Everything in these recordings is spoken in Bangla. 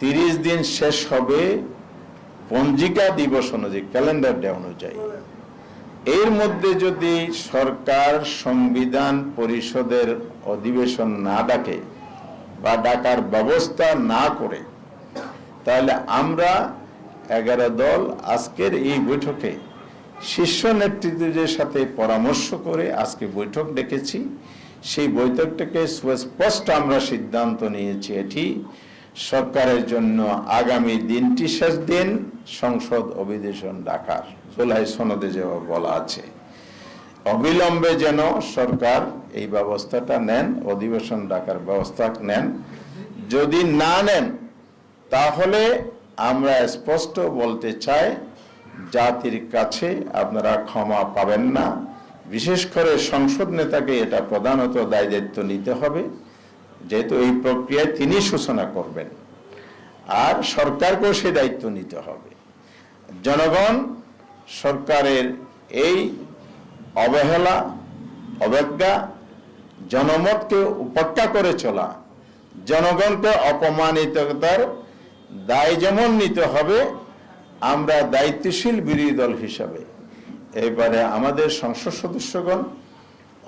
30 দিন শেষ হবে পঞ্জিকা দিবস অনুযায়ী, ক্যালেন্ডার ডে অনুযায়ী। এর মধ্যে যদি সরকার সংবিধান পরিষদের অধিবেশন না ডাকে বা ডাকার ব্যবস্থা না করে, তাহলে আমরা 11 দল আজকের এই বৈঠকে শীর্ষ নেতৃত্বের সাথে পরামর্শ করে আজকে বৈঠক ডেকেছি। সেই বৈঠকটাকে সুস্পষ্ট আমরা সিদ্ধান্ত নিয়েছি, এটি সরকারের জন্য আগামী দিনটি শেষ দিন সংসদ অধিবেশন ডাকার, জুলাই সনদে যেভাবে বলা আছে, অবিলম্বে যেন সরকার এই ব্যবস্থাটা নেন, অধিবেশন ডাকার ব্যবস্থা নেন। যদি না নেন তাহলে আমরা স্পষ্ট বলতে চাই, জাতির কাছে আপনারা ক্ষমা পাবেন না। বিশেষ করে সংসদ নেতাকে এটা প্রধানত দায়িত্ব নিতে হবে, যেহেতু এই প্রক্রিয়ায় তিনি সূচনা করবেন, আর সরকারকেও সেই দায়িত্ব নিতে হবে। জনগণ সরকারের এই অবহেলা, অবজ্ঞা, জনমতকে উপেক্ষা করে চলা, জনগণকে অপমানিততার দায় যেমন নিতে হবে, আমরা দায়িত্বশীল বিরোধী দল হিসাবে এবারে আমাদের সংসদ সদস্যগণ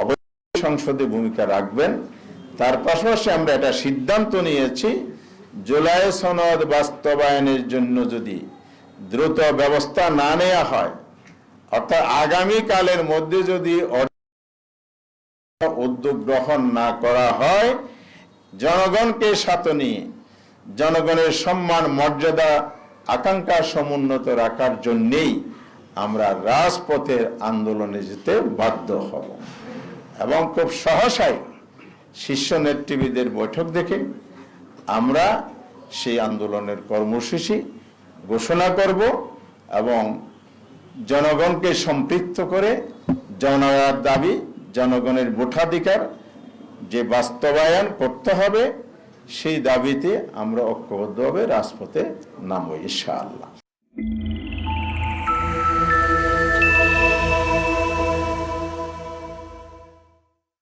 অবশ্যই সংসদে ভূমিকা রাখবেন। তার পাশাপাশি আমরা এটা সিদ্ধান্ত নিয়েছি, জুলাই সনদ বাস্তবায়নের জন্য যদি দ্রুত ব্যবস্থা না নেওয়া হয়, অর্থাৎ আগামীকালের মধ্যে যদি উদ্যোগ গ্রহণ না করা হয়, জনগণকে সাথে নিয়ে জনগণের সম্মান, মর্যাদা, আকাঙ্ক্ষা সমুন্নত রাখার জন্যেই আমরা রাজপথের আন্দোলনে যেতে বাধ্য হব। এবং খুব সহসাই শীর্ষ নেতৃবৃন্দের বৈঠক দেখে আমরা সেই আন্দোলনের কর্মসূচি ঘোষণা করব এবং জনগণকে সম্পৃক্ত করে জনগণের দাবি, জনগণের ভোটাধিকার যে বাস্তবায়ন করতে হবে, সেই দাবিতে আমরা ঐক্যবদ্ধভাবে রাজপথে নামব ইনশাআল্লাহ।